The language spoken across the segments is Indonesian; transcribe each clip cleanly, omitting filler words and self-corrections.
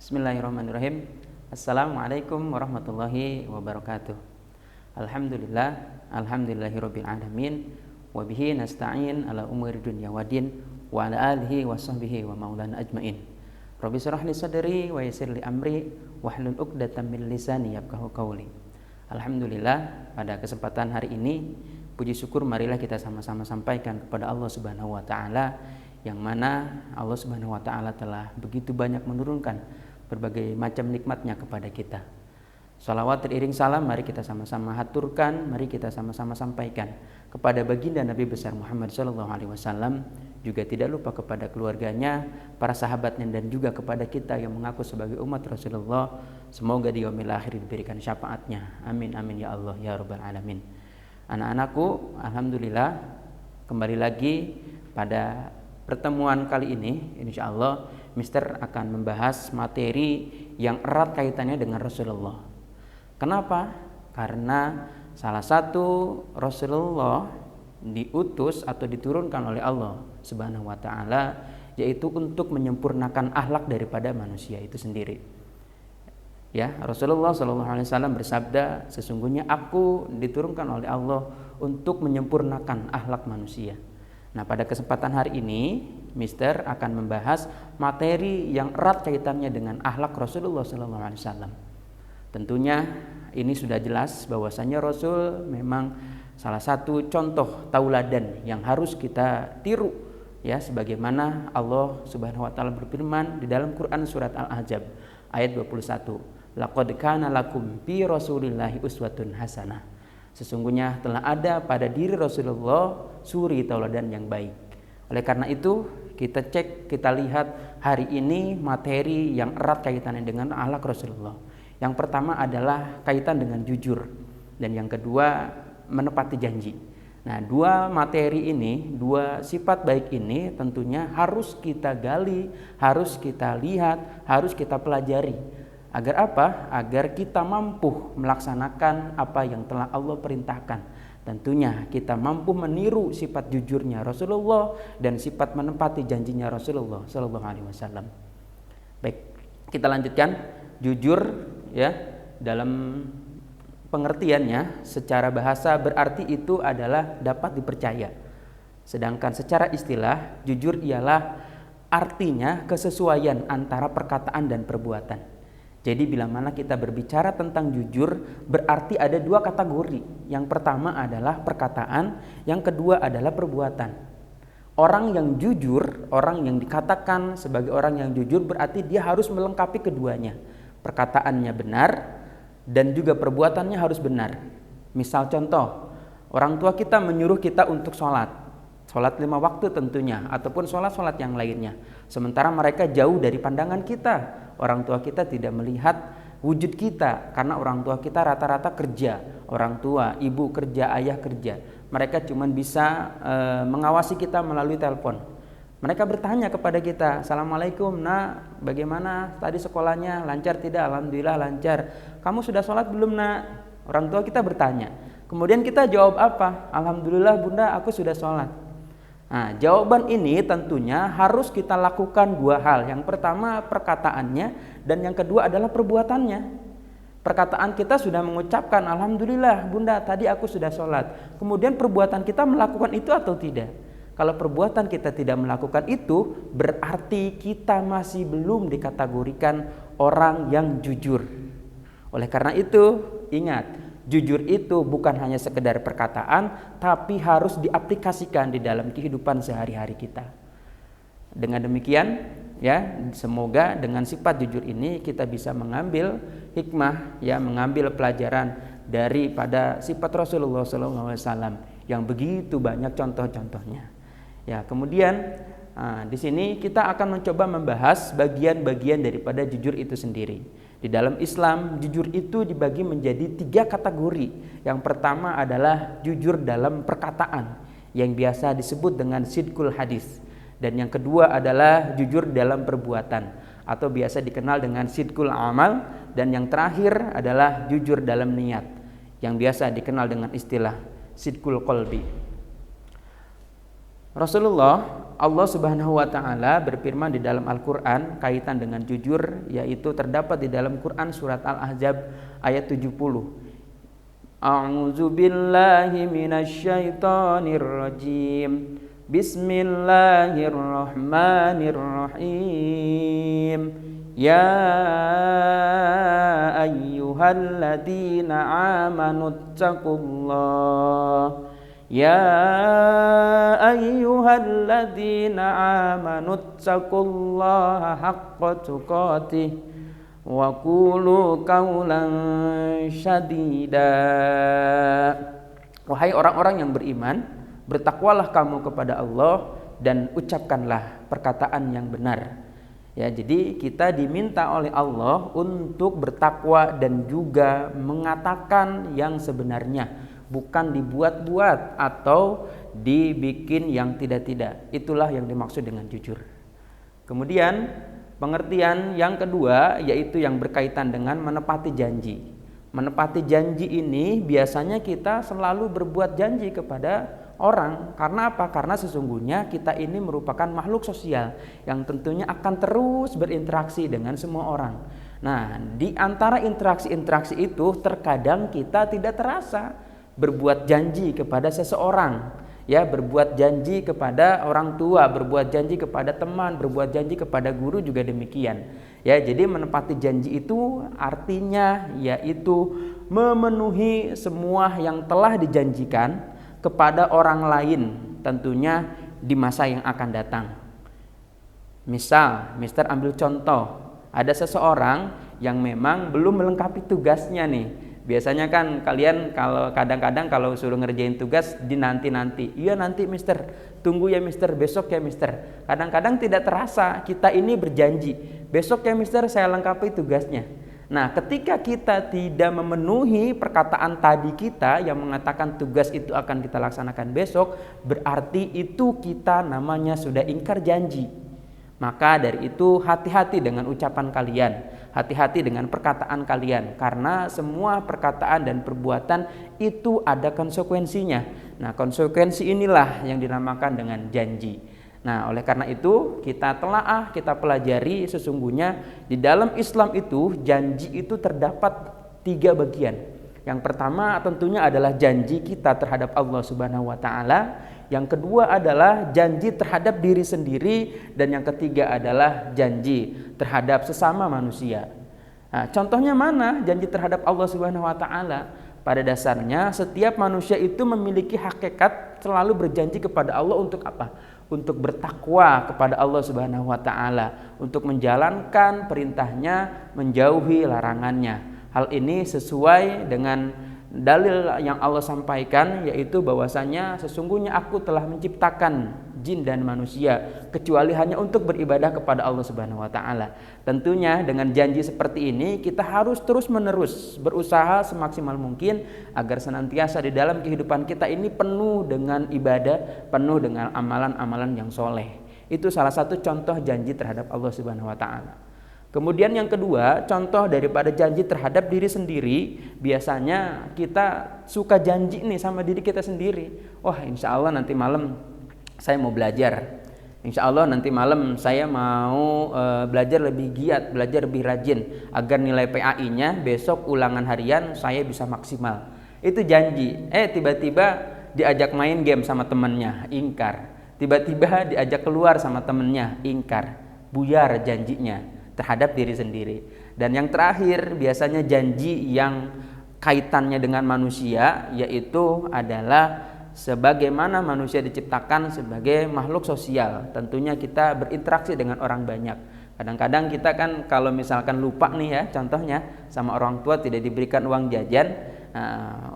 Bismillahirrahmanirrahim. Assalamualaikum warahmatullahi wabarakatuh. Alhamdulillahirabbil alamin wa bihi nasta'in ala umuri dunya waddin wa ala alihi wa sahbihi wa maulana ajmain. Rabbi shrah li sadri wa yassir li amri wahlul 'uqdatam min lisani yafqahu qawli. Alhamdulillah, pada kesempatan hari ini puji syukur marilah kita sama-sama sampaikan kepada Allah Subhanahu wa taala, yang mana Allah Subhanahu wa taala telah begitu banyak menurunkan berbagai macam nikmatnya kepada kita. Salawat teriring salam mari kita sama-sama haturkan, mari kita sama-sama sampaikan kepada baginda Nabi besar Muhammad SAW, juga tidak lupa kepada keluarganya, para sahabatnya, dan juga kepada kita yang mengaku sebagai umat Rasulullah. Semoga di yaumil akhir diberikan syafaatnya. Amin amin ya Allah ya rabbal alamin. Anak-anakku, alhamdulillah kembali lagi pada pertemuan kali ini, insyaallah Mister akan membahas materi yang erat kaitannya dengan Rasulullah. Kenapa? Karena salah satu Rasulullah diutus atau diturunkan oleh Allah Subhanahu wa taala, yaitu untuk menyempurnakan akhlak daripada manusia itu sendiri. Ya, Rasulullah SAW bersabda, sesungguhnya aku diturunkan oleh Allah untuk menyempurnakan akhlak manusia. Nah, pada kesempatan hari ini Mister akan membahas materi yang erat kaitannya dengan akhlak Rasulullah SAW. Tentunya ini sudah jelas bahwasanya Rasul memang salah satu contoh tauladan yang harus kita tiru, ya, sebagaimana Allah Subhanahu wa taala berfirman di dalam Quran surat Al-Ahzab ayat 21. Laqad kana lakum fi Rasulillahi uswatun hasanah. Sesungguhnya telah ada pada diri Rasulullah suri tauladan yang baik. Oleh karena itu, kita lihat hari ini materi yang erat kaitannya dengan akhlak Rasulullah. Yang pertama adalah kaitan dengan jujur, dan yang kedua menepati janji. Nah, dua materi ini, dua sifat baik ini tentunya harus kita gali, harus kita lihat, harus kita pelajari. Agar apa? Agar kita mampu melaksanakan apa yang telah Allah perintahkan. Tentunya kita mampu meniru sifat jujurnya Rasulullah dan sifat menepati janjinya Rasulullah sallallahu alaihi wasallam. Baik, kita lanjutkan. Jujur, ya, dalam pengertiannya secara bahasa berarti itu adalah dapat dipercaya. Sedangkan secara istilah, jujur ialah artinya kesesuaian antara perkataan dan perbuatan. Jadi bila mana kita berbicara tentang jujur, berarti ada dua kategori. Yang pertama adalah perkataan, yang kedua adalah perbuatan. Orang yang jujur, orang yang dikatakan sebagai orang yang jujur, berarti dia harus melengkapi keduanya. Perkataannya benar dan juga perbuatannya harus benar. Misal contoh, orang tua kita menyuruh kita untuk sholat 5 waktu tentunya, ataupun sholat yang lainnya. Sementara mereka jauh dari pandangan kita. Orang tua kita tidak melihat wujud kita, karena orang tua kita rata-rata kerja. Orang tua, ibu kerja, ayah kerja. Mereka cuma bisa mengawasi kita melalui telepon. Mereka bertanya kepada kita, Assalamualaikum nak, bagaimana tadi sekolahnya, lancar tidak? Alhamdulillah lancar. Kamu sudah sholat belum nak? Orang tua kita bertanya. Kemudian kita jawab apa? Alhamdulillah bunda, aku sudah sholat. Nah, jawaban ini tentunya harus kita lakukan dua hal. Yang pertama perkataannya, dan yang kedua adalah perbuatannya. Perkataan kita sudah mengucapkan Alhamdulillah bunda, tadi aku sudah sholat. Kemudian perbuatan kita melakukan itu atau tidak? Kalau perbuatan kita tidak melakukan itu, berarti kita masih belum dikategorikan orang yang jujur. Oleh karena itu, ingat, jujur itu bukan hanya sekedar perkataan, tapi harus diaplikasikan di dalam kehidupan sehari-hari kita. Dengan demikian, ya, semoga dengan sifat jujur ini kita bisa mengambil hikmah, ya, mengambil pelajaran daripada sifat Rasulullah SAW yang begitu banyak contoh-contohnya. Ya, kemudian di sini kita akan mencoba membahas bagian-bagian daripada jujur itu sendiri. Di dalam Islam, jujur itu dibagi menjadi 3 kategori. Yang pertama adalah jujur dalam perkataan, yang biasa disebut dengan sidqul hadis. Dan yang kedua adalah jujur dalam perbuatan, atau biasa dikenal dengan sidqul amal. Dan yang terakhir adalah jujur dalam niat, yang biasa dikenal dengan istilah sidqul qalbi. Rasulullah, Allah Subhanahu wa taala berfirman di dalam Al-Qur'an kaitan dengan jujur, yaitu terdapat di dalam Quran surat Al-Ahzab ayat 70. A'udzu billahi minasyaitonir rajim. Bismillahirrahmanirrahim. Ya ayyuhalladzina amanu taqullaha. Ya ayyuhalladzina amanu taqullaha haqqa tuqatih wa qulu qawlan syadida. Wahai orang-orang yang beriman, bertakwalah kamu kepada Allah dan ucapkanlah perkataan yang benar. Ya, jadi kita diminta oleh Allah untuk bertakwa dan juga mengatakan yang sebenarnya, bukan dibuat-buat atau dibikin yang tidak-tidak. Itulah yang dimaksud dengan jujur. Kemudian pengertian yang kedua yaitu yang berkaitan dengan menepati janji. Menepati janji ini biasanya kita selalu berbuat janji kepada orang. Karena apa? Karena sesungguhnya kita ini merupakan makhluk sosial yang tentunya akan terus berinteraksi dengan semua orang. Nah, di antara interaksi-interaksi itu terkadang kita tidak terasa berbuat janji kepada seseorang, ya, berbuat janji kepada orang tua, berbuat janji kepada teman, berbuat janji kepada guru juga demikian. Ya, jadi menepati janji itu artinya yaitu memenuhi semua yang telah dijanjikan kepada orang lain, tentunya di masa yang akan datang. Misal, Mister ambil contoh, ada seseorang yang memang belum melengkapi tugasnya nih. Biasanya kan kalian kalau kadang-kadang kalau suruh ngerjain tugas di nanti-nanti. Iya nanti Mister, tunggu ya Mister, besok ya Mister. Kadang-kadang tidak terasa kita ini berjanji, besok ya Mister saya lengkapi tugasnya. Nah, ketika kita tidak memenuhi perkataan tadi kita yang mengatakan tugas itu akan kita laksanakan besok, berarti itu kita namanya sudah ingkar janji. Maka dari itu hati-hati dengan ucapan kalian, hati-hati dengan perkataan kalian, karena semua perkataan dan perbuatan itu ada konsekuensinya. Nah, konsekuensi inilah yang dinamakan dengan janji. Nah, oleh karena itu kita telaah, kita pelajari sesungguhnya di dalam Islam itu janji itu terdapat 3 bagian. Yang pertama tentunya adalah janji kita terhadap Allah Subhanahu wa taala. Yang kedua adalah janji terhadap diri sendiri, dan yang ketiga adalah janji terhadap sesama manusia. Nah, contohnya mana janji terhadap Allah Subhanahu wa taala? Pada dasarnya setiap manusia itu memiliki hakikat selalu berjanji kepada Allah untuk apa? Untuk bertakwa kepada Allah Subhanahu wa taala, untuk menjalankan perintahnya, menjauhi larangannya. Hal ini sesuai dengan dalil yang Allah sampaikan, yaitu bahwasanya sesungguhnya aku telah menciptakan jin dan manusia kecuali hanya untuk beribadah kepada Allah Subhanahu wa taala. Tentunya dengan janji seperti ini kita harus terus-menerus berusaha semaksimal mungkin agar senantiasa di dalam kehidupan kita ini penuh dengan ibadah, penuh dengan amalan-amalan yang soleh. Itu salah satu contoh janji terhadap Allah Subhanahu wa taala. Kemudian yang kedua, contoh daripada janji terhadap diri sendiri, biasanya kita suka janji nih sama diri kita sendiri. Wah, insya Allah nanti malam saya mau belajar. Insya Allah nanti malam saya mau belajar lebih giat, belajar lebih rajin, agar nilai PAI-nya besok ulangan harian saya bisa maksimal. Itu janji. Tiba-tiba diajak main game sama temannya, ingkar. Tiba-tiba diajak keluar sama temannya, ingkar. Buyar janjinya terhadap diri sendiri. Dan yang terakhir biasanya janji yang kaitannya dengan manusia, yaitu adalah sebagaimana manusia diciptakan sebagai makhluk sosial, tentunya kita berinteraksi dengan orang banyak. Kadang-kadang kita kan kalau misalkan lupa nih ya, contohnya sama orang tua tidak diberikan uang jajan,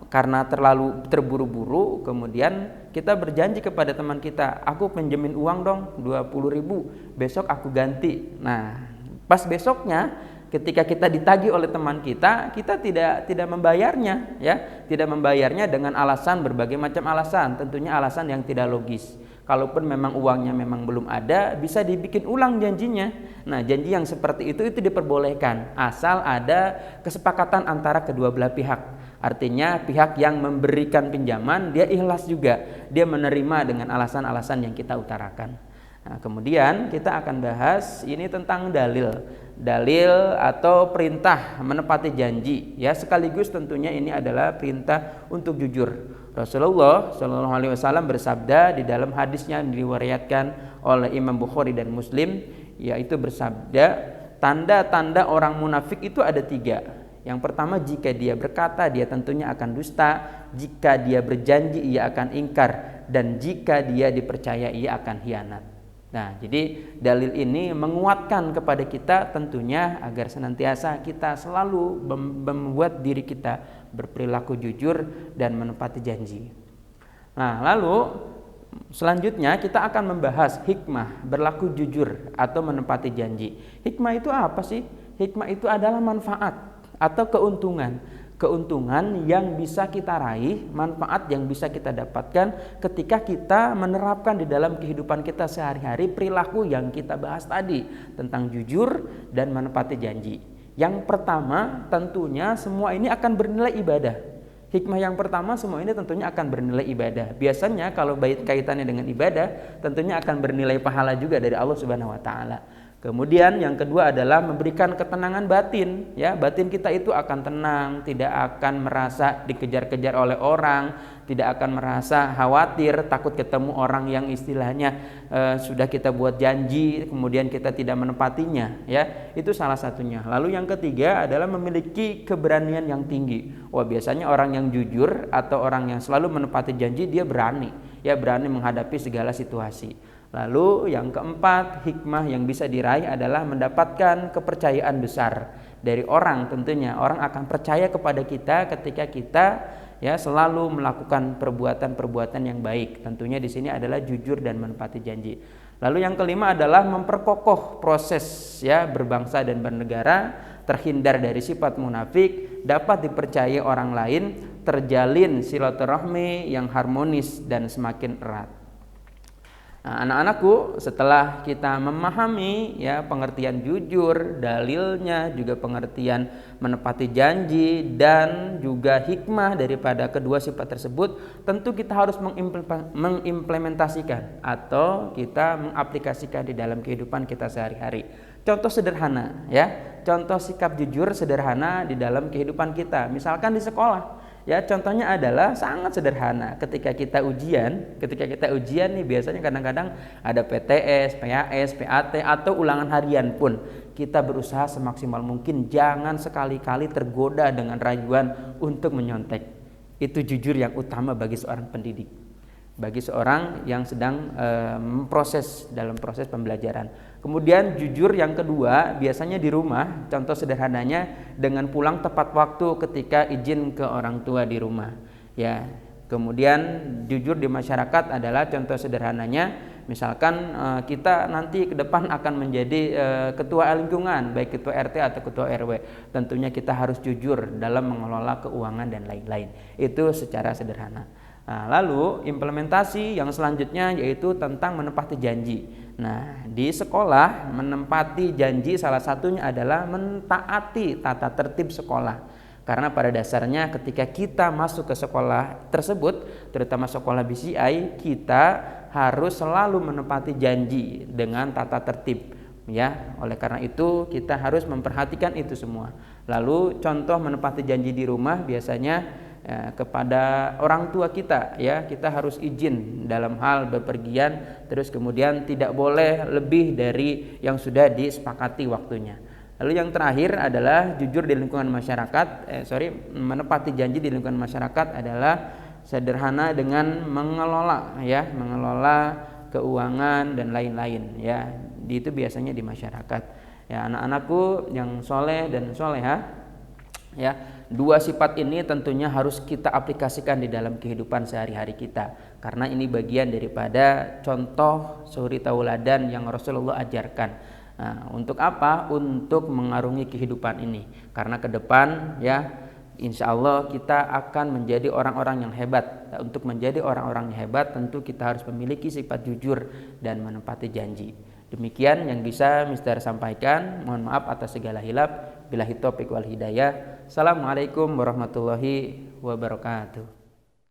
karena terlalu terburu-buru, kemudian kita berjanji kepada teman kita, aku pinjemin uang dong 20.000, besok aku ganti. Nah, pas besoknya ketika kita ditagih oleh teman kita tidak membayarnya, ya, tidak membayarnya dengan alasan berbagai macam alasan, tentunya alasan yang tidak logis. Kalaupun memang uangnya memang belum ada, bisa dibikin ulang janjinya. Nah, janji yang seperti itu diperbolehkan asal ada kesepakatan antara kedua belah pihak. Artinya pihak yang memberikan pinjaman dia ikhlas juga, dia menerima dengan alasan-alasan yang kita utarakan. Nah, kemudian kita akan bahas ini tentang dalil atau perintah menepati janji, ya, sekaligus tentunya ini adalah perintah untuk jujur. Rasulullah Shallallahu Alaihi Wasallam bersabda di dalam hadisnya yang diriwayatkan oleh Imam Bukhari dan Muslim, yaitu bersabda, tanda-tanda orang munafik itu ada 3. Yang pertama, jika dia berkata dia tentunya akan dusta, jika dia berjanji ia akan ingkar, dan jika dia dipercaya ia akan khianat. Nah, jadi dalil ini menguatkan kepada kita tentunya agar senantiasa kita selalu membuat diri kita berperilaku jujur dan menepati janji. Nah, lalu selanjutnya kita akan membahas hikmah berlaku jujur atau menepati janji. Hikmah itu apa sih? Hikmah itu adalah manfaat atau keuntungan yang bisa kita raih, manfaat yang bisa kita dapatkan ketika kita menerapkan di dalam kehidupan kita sehari-hari perilaku yang kita bahas tadi tentang jujur dan menepati janji. Yang pertama, tentunya semua ini akan bernilai ibadah. Hikmah yang pertama, semua ini tentunya akan bernilai ibadah. Biasanya kalau kaitannya dengan ibadah, tentunya akan bernilai pahala juga dari Allah Subhanahu wa taala. Kemudian yang kedua adalah memberikan ketenangan batin, ya. Batin kita itu akan tenang, tidak akan merasa dikejar-kejar oleh orang, tidak akan merasa khawatir, takut ketemu orang yang istilahnya sudah kita buat janji kemudian kita tidak menepatinya, ya. Itu salah satunya. Lalu yang ketiga adalah memiliki keberanian yang tinggi. Wah, biasanya orang yang jujur atau orang yang selalu menepati janji dia berani, ya, berani menghadapi segala situasi. Lalu yang keempat, hikmah yang bisa diraih adalah mendapatkan kepercayaan besar dari orang. Tentunya orang akan percaya kepada kita ketika kita, ya, selalu melakukan perbuatan-perbuatan yang baik. Tentunya di sini adalah jujur dan menepati janji. Lalu yang kelima adalah memperkokoh proses, ya, berbangsa dan bernegara, terhindar dari sifat munafik, dapat dipercaya orang lain, terjalin silaturahmi yang harmonis dan semakin erat. Nah, anak-anakku, setelah kita memahami, ya, pengertian jujur, dalilnya, juga pengertian menepati janji dan juga hikmah daripada kedua sifat tersebut, tentu kita harus mengimplementasikan atau kita mengaplikasikan di dalam kehidupan kita sehari-hari. Contoh sederhana, ya, contoh sikap jujur sederhana di dalam kehidupan kita. Misalkan di sekolah. Ya, contohnya adalah sangat sederhana. Ketika kita ujian nih, biasanya kadang-kadang ada PTS, PAS, PAT atau ulangan harian pun kita berusaha semaksimal mungkin jangan sekali-kali tergoda dengan rayuan untuk menyontek. Itu jujur yang utama bagi seorang pendidik, bagi seorang yang sedang memproses dalam proses pembelajaran. Kemudian jujur yang kedua biasanya di rumah, contoh sederhananya dengan pulang tepat waktu ketika izin ke orang tua di rumah, ya. Kemudian jujur di masyarakat adalah contoh sederhananya, misalkan kita nanti ke depan akan menjadi ketua lingkungan, baik ketua RT atau ketua RW. Tentunya kita harus jujur dalam mengelola keuangan dan lain-lain. Itu secara sederhana. Nah, lalu implementasi yang selanjutnya yaitu tentang menepati janji. Nah, di sekolah menepati janji salah satunya adalah mentaati tata tertib sekolah. Karena pada dasarnya ketika kita masuk ke sekolah tersebut, terutama sekolah BCI, kita harus selalu menepati janji dengan tata tertib, ya. Oleh karena itu kita harus memperhatikan itu semua. Lalu contoh menepati janji di rumah biasanya, ya, kepada orang tua kita, ya, kita harus izin dalam hal bepergian, terus kemudian tidak boleh lebih dari yang sudah disepakati waktunya. Lalu yang terakhir adalah jujur di lingkungan masyarakat, menepati janji di lingkungan masyarakat adalah sederhana dengan mengelola keuangan dan lain-lain, ya. Itu biasanya di masyarakat. Ya, anak-anakku yang soleh dan soleha, ya, dua sifat ini tentunya harus kita aplikasikan di dalam kehidupan sehari-hari kita, karena ini bagian daripada contoh suri tauladan yang Rasulullah ajarkan. Nah, untuk apa? Untuk mengarungi kehidupan ini, karena ke depan, ya, insya Allah kita akan menjadi orang-orang yang hebat. Untuk menjadi orang-orang yang hebat tentu kita harus memiliki sifat jujur dan menepati janji. Demikian yang bisa Mister sampaikan. Mohon maaf atas segala hilaf. Billahi taufiq wal hidayah. Assalamualaikum warahmatullahi wabarakatuh. wabarakatuh.